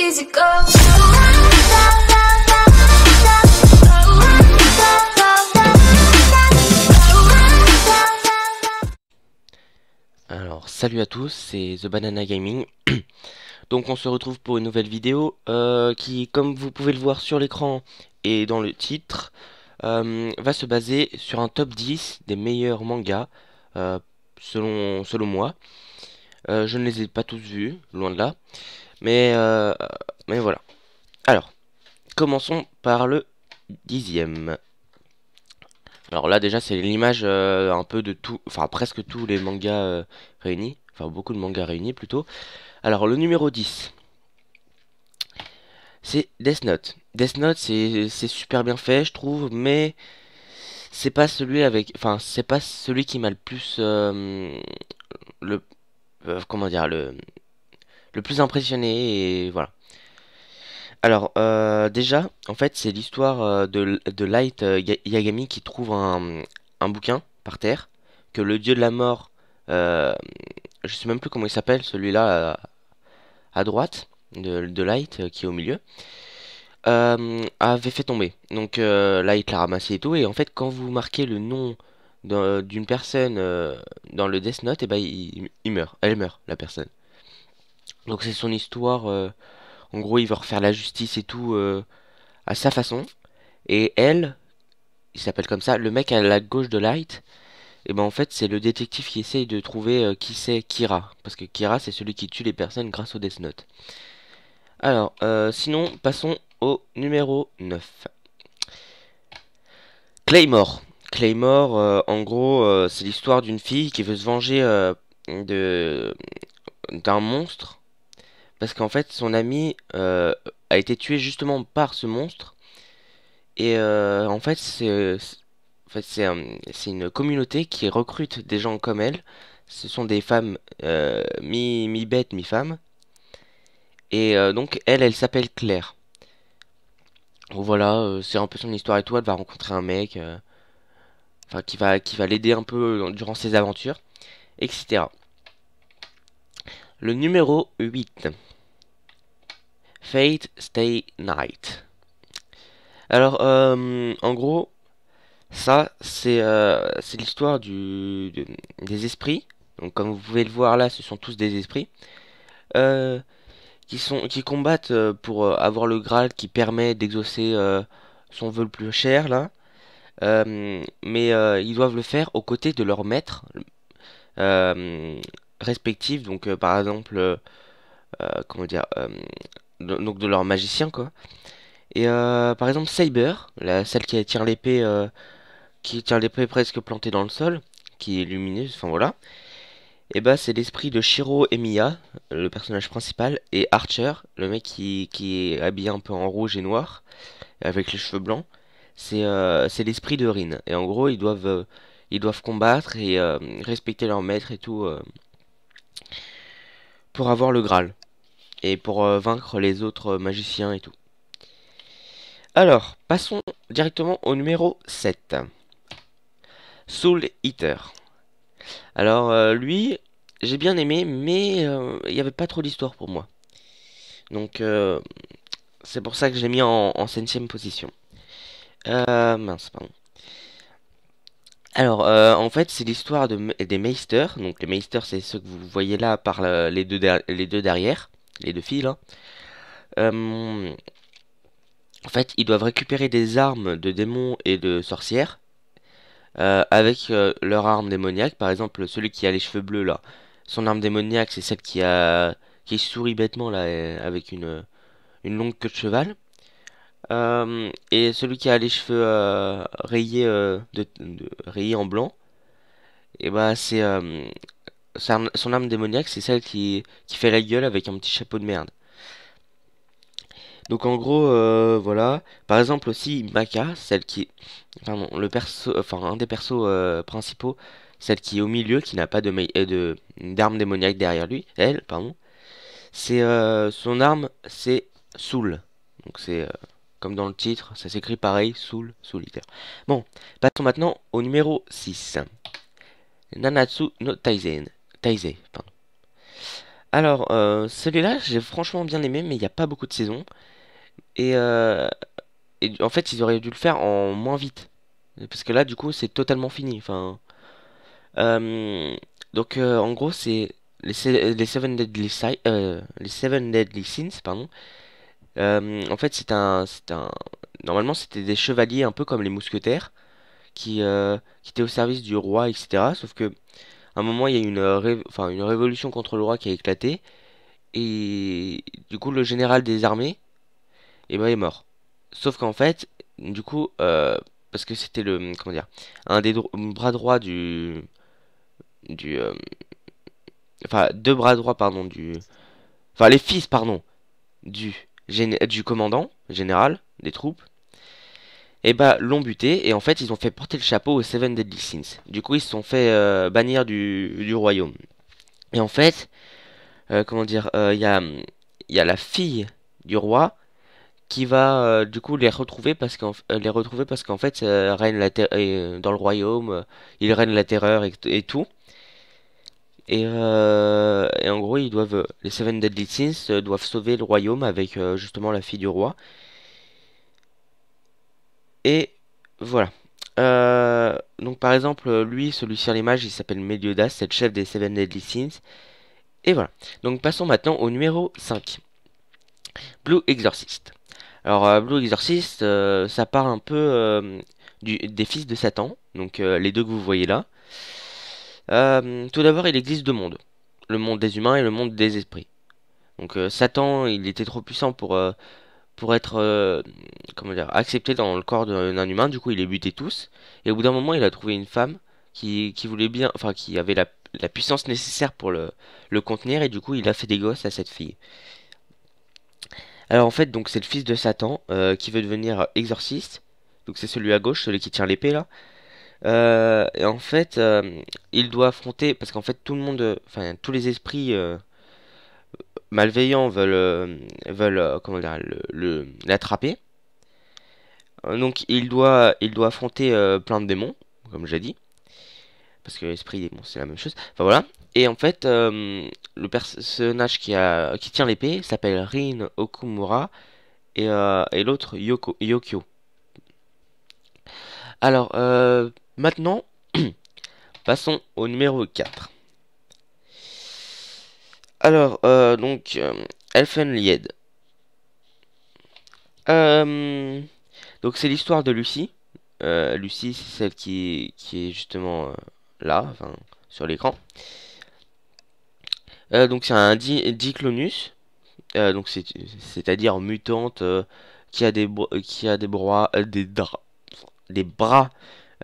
easy go. Alors salut à tous, c'est The Banana Gaming. Donc on se retrouve pour une nouvelle vidéo qui, comme vous pouvez le voir sur l'écran et dans le titre, va se baser sur un top 10 des meilleurs mangas euh, selon moi. Je ne les ai pas tous vus, loin de là, mais, euh, mais voilà. Alors, commençons par le 10e. Alors là déjà c'est l'image un peu de tout, enfin presque tous les mangas réunis, enfin beaucoup de mangas réunis plutôt. Alors le numéro 10, c'est Death Note. Death Note c'est super bien fait je trouve, mais c'est pas celui avec, enfin c'est pas celui qui m'a le plus le comment dire le plus impressionné et voilà. Alors déjà en fait c'est l'histoire de Light Yagami qui trouve un bouquin par terre que le dieu de la mort, euh, je sais même plus comment il s'appelle celui-là à droite de Light qui est au milieu, avait fait tomber. Donc Light l'a ramassé et tout, et en fait quand vous marquez le nom d'une personne dans le Death Note, et ben il meurt, elle meurt la personne. Donc c'est son histoire, en gros il veut refaire la justice et tout à sa façon, et elle, il s'appelle comme ça, le mec à la gauche de Light, et ben en fait c'est le détective qui essaye de trouver qui c'est Kira, parce que Kira c'est celui qui tue les personnes grâce au Death Note. Alors sinon passons au numéro 9. Claymore. Claymore, en gros c'est l'histoire d'une fille qui veut se venger de d'un monstre, parce qu'en fait son ami a été tué justement par ce monstre, et en fait c'est une communauté qui recrute des gens comme elle. Ce sont des femmes mi-bêtes, mi-femmes. Et donc elle s'appelle Claire. Donc voilà, c'est un peu son histoire et tout. Elle va rencontrer un mec, enfin qui va l'aider un peu durant ses aventures, etc. Le numéro 8. Fate Stay Night. Alors, en gros, ça, c'est l'histoire des esprits. Donc, comme vous pouvez le voir là, ce sont tous des esprits euh, qui combattent pour avoir le Graal qui permet d'exaucer son vœu le plus cher là. Mais ils doivent le faire aux côtés de leurs maîtres euh, respectifs. Donc, par exemple, comment dire, donc de leurs magiciens quoi. Et par exemple, Saber, celle qui tient l'épée presque plantée dans le sol, qui est lumineuse, enfin voilà. Et bah c'est l'esprit de Shiro Emiya, le personnage principal, et Archer, le mec qui est habillé un peu en rouge et noir, avec les cheveux blancs. C'est l'esprit de Rin. Et en gros ils doivent combattre et respecter leur maître et tout pour avoir le Graal. Et pour vaincre les autres magiciens et tout. Alors, passons directement au numéro 7. Soul Eater. Alors lui, j'ai bien aimé, mais il n'y avait pas trop d'histoire pour moi. Donc c'est pour ça que j'ai mis en 5ème position. Mince, pardon. Alors en fait c'est l'histoire des Meisters. Donc les Meisters c'est ceux que vous voyez là par les deux derrière, les deux filles là. En fait ils doivent récupérer des armes de démons et de sorcières avec leur arme démoniaque. Par exemple, celui qui a les cheveux bleus là, son arme démoniaque, c'est celle qui sourit bêtement là, avec une longue queue de cheval. Et celui qui a les cheveux rayés, rayés en blanc, et bah son arme démoniaque, c'est celle qui fait la gueule avec un petit chapeau de merde. Donc en gros, voilà. Par exemple aussi Maka, celle qui, pardon, le perso, enfin un des persos principaux, celle qui est au milieu, qui n'a pas d'arme démoniaque derrière lui, elle, pardon. C'est son arme, c'est Soul. Donc c'est comme dans le titre, ça s'écrit pareil, Soul, Solitaire. Bon, passons maintenant au numéro 6. Nanatsu no Taisen. Taisei, pardon. Alors, celui-là, j'ai franchement bien aimé, mais il n'y a pas beaucoup de saisons. Et, en fait, ils auraient dû le faire en moins vite. Parce que là, du coup, c'est totalement fini. Enfin, euh, donc, en gros, c'est les les Seven Deadly Sins, pardon. En fait, normalement, c'était des chevaliers un peu comme les mousquetaires qui étaient au service du roi, etc. Sauf que à un moment, il y a eu enfin, une révolution contre le roi qui a éclaté. Et du coup, le général des armées, eh ben, est mort. Sauf qu'en fait, du coup, parce que c'était le, comment dire, un des bras droits du, enfin, deux bras droits, pardon, enfin, les fils, pardon, du commandant général des troupes, et bah, l'ont buté, et en fait, ils ont fait porter le chapeau aux Seven Deadly Sins. Du coup, ils se sont fait bannir du royaume. Et en fait, comment dire, il y a la fille du roi qui va du coup les retrouver parce qu'en fait règne dans le royaume, il règne la terreur et tout. Et en gros, les Seven Deadly Sins doivent sauver le royaume avec justement la fille du roi. Et voilà. Donc par exemple, lui, celui sur l'image, il s'appelle Meliodas, c'est le chef des Seven Deadly Sins. Et voilà. Donc passons maintenant au numéro 5, Blue Exorcist. Alors, Blue Exorcist, ça part un peu des fils de Satan, donc les deux que vous voyez là. Tout d'abord, il existe deux mondes, le monde des humains et le monde des esprits. Donc, Satan, il était trop puissant pour être comment dire, accepté dans le corps d'un humain, du coup, il les butait tous. Et au bout d'un moment, il a trouvé une femme qui voulait bien, enfin, qui avait la puissance nécessaire pour le contenir, et du coup, il a fait des gosses à cette fille. Alors en fait, donc c'est le fils de Satan qui veut devenir exorciste. Donc c'est celui à gauche, celui qui tient l'épée là. Et en fait, il doit affronter parce qu'en fait tout le monde, enfin tous les esprits malveillants veulent comment dire l'attraper. Donc il doit affronter plein de démons, comme j'ai dit, parce que l'esprit et démon c'est la même chose. Enfin voilà. Et en fait, le personnage qui tient l'épée s'appelle Rin Okumura et l'autre Yokio. Alors, maintenant, passons au numéro 4. Alors, Elfenlied. Euh, donc, c'est l'histoire de Lucie. Lucie, c'est celle qui est justement là, enfin, sur l'écran. Donc, c'est un Diclonus. Donc, c'est-à-dire mutante qui a des bras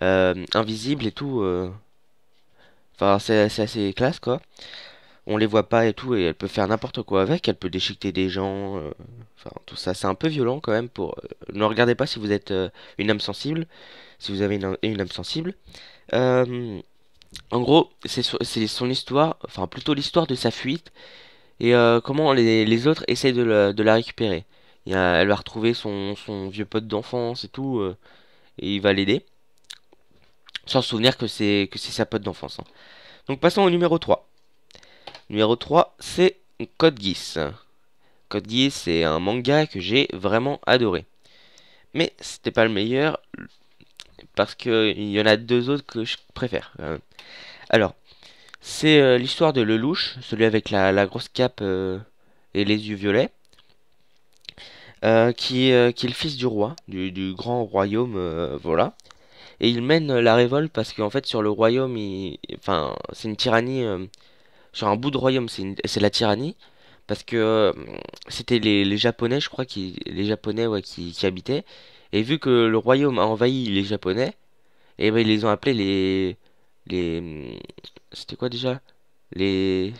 invisibles et tout. Enfin, c'est assez classe, quoi. On les voit pas et tout, et elle peut faire n'importe quoi avec. Elle peut déchiqueter des gens. Enfin, tout ça, c'est un peu violent quand même. Ne regardez pas si vous êtes une âme sensible. Si vous avez une âme sensible. Euh, En gros, c'est son histoire, enfin plutôt l'histoire de sa fuite et comment les autres essayent de la récupérer. Elle va retrouver son vieux pote d'enfance et tout, et il va l'aider, sans se souvenir que c'est sa pote d'enfance, hein. Donc passons au numéro 3. Numéro 3, c'est Code Geass. Code Geass, c'est un manga que j'ai vraiment adoré. Mais c'était pas le meilleur, parce qu'il y en a deux autres que je préfère. Alors, c'est l'histoire de Lelouch, celui avec la grosse cape et les yeux violets, qui est le fils du roi, du grand royaume, voilà. Et il mène la révolte parce qu'en fait sur le royaume, enfin c'est une tyrannie, sur un bout de royaume c'est la tyrannie, parce que c'était les Japonais, je crois, les Japonais ouais, qui habitaient, et vu que le royaume a envahi les Japonais, et ben ils les ont appelés les, c'était quoi déjà? Les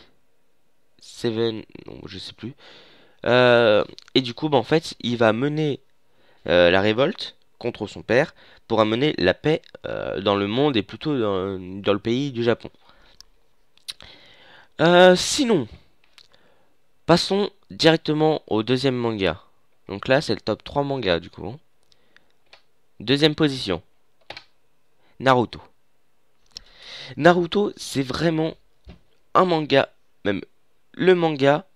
Seven, non je sais plus. Et du coup, bah, en fait, il va mener la révolte contre son père pour amener la paix dans le monde et plutôt dans le pays du Japon. Sinon, passons directement au deuxième manga. Donc là, c'est le top 3 manga du coup, hein. Deuxième position, Naruto. Naruto, c'est vraiment un manga, même. le manga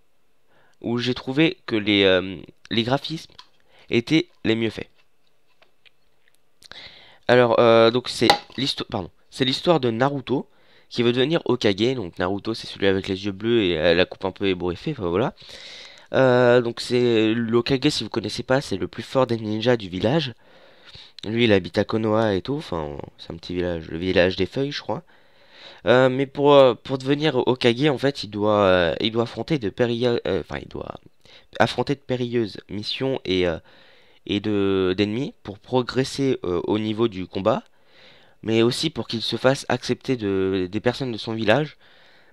où j'ai trouvé que les graphismes étaient les mieux faits. Alors, donc c'est l'histoire de Naruto qui veut devenir Hokage. Donc Naruto, c'est celui avec les yeux bleus et la coupe un peu ébouriffée. Enfin voilà. Donc c'est l'Hokage, si vous connaissez pas, c'est le plus fort des ninjas du village. Lui, il habite à Konoha et tout. Enfin, c'est un petit village, le village des feuilles, je crois. Mais pour devenir Hokage, en fait, il doit affronter il doit affronter de périlleuses missions et d'ennemis pour progresser au niveau du combat, mais aussi pour qu'il se fasse accepter des personnes de son village,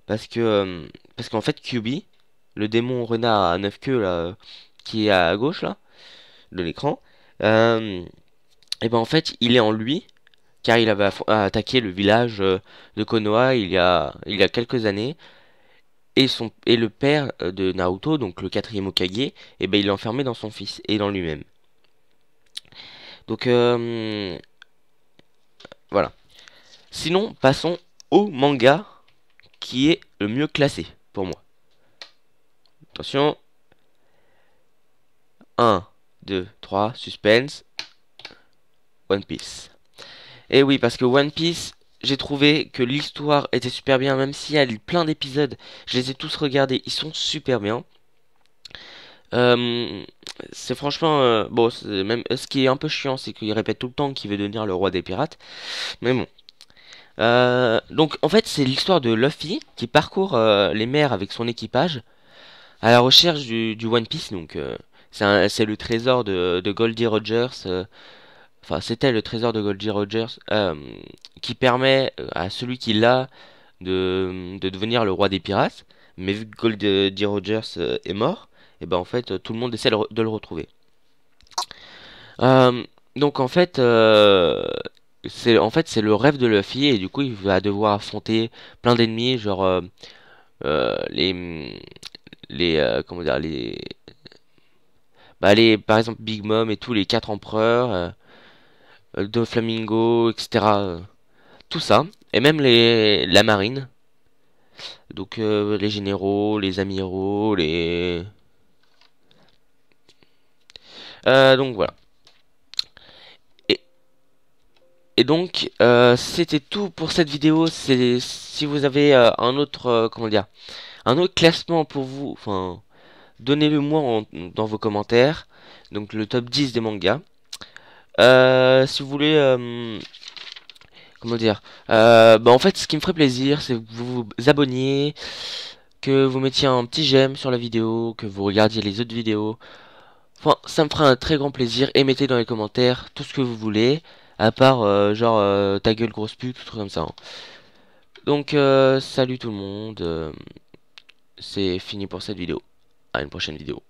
parce qu'en fait Kyuubi, le démon renard à 9 queues là, qui est à gauche là de l'écran, et ben en fait il est en lui, car il avait attaqué le village de Konoha il y a quelques années. Et le père de Naruto, donc le quatrième Hokage, et ben il est enfermé dans son fils et dans lui-même. Donc voilà. Sinon, passons au manga qui est le mieux classé pour moi. Attention. 1, 2, 3, suspense. One Piece. Et oui, parce que One Piece, j'ai trouvé que l'histoire était super bien, même s'il y a plein d'épisodes. Je les ai tous regardés, ils sont super bien. Euh, c'est franchement bon, même ce qui est un peu chiant, c'est qu'il répète tout le temps qu'il veut devenir le roi des pirates. Mais bon. Donc en fait, c'est l'histoire de Luffy qui parcourt les mers avec son équipage à la recherche du One Piece. Donc c'est le trésor de Goldie Rogers. Enfin, c'était le trésor de Goldie Rogers qui permet à celui qui l'a de devenir le roi des pirates. Mais vu que Goldie Rogers est mort, et ben en fait tout le monde essaie de le retrouver. Donc en fait c'est le rêve de Luffy et du coup il va devoir affronter plein d'ennemis genre euh, les comment dire les par exemple Big Mom et tous les quatre empereurs Doflamingo etc. Tout ça et même la marine donc les généraux les amiraux les donc voilà. Et, et donc, c'était tout pour cette vidéo. Si vous avez un autre, comment dire, un autre classement pour vous, enfin, donnez-le moi dans vos commentaires. Donc, le top 10 des mangas. Si vous voulez, comment dire, bah en fait, ce qui me ferait plaisir, c'est que vous vous abonniez, que vous mettiez un petit j'aime sur la vidéo, que vous regardiez les autres vidéos. Enfin, ça me fera un très grand plaisir. Et mettez dans les commentaires tout ce que vous voulez. À part, genre, ta gueule grosse pute, tout truc comme ça, hein. Donc, salut tout le monde. C'est fini pour cette vidéo. À une prochaine vidéo.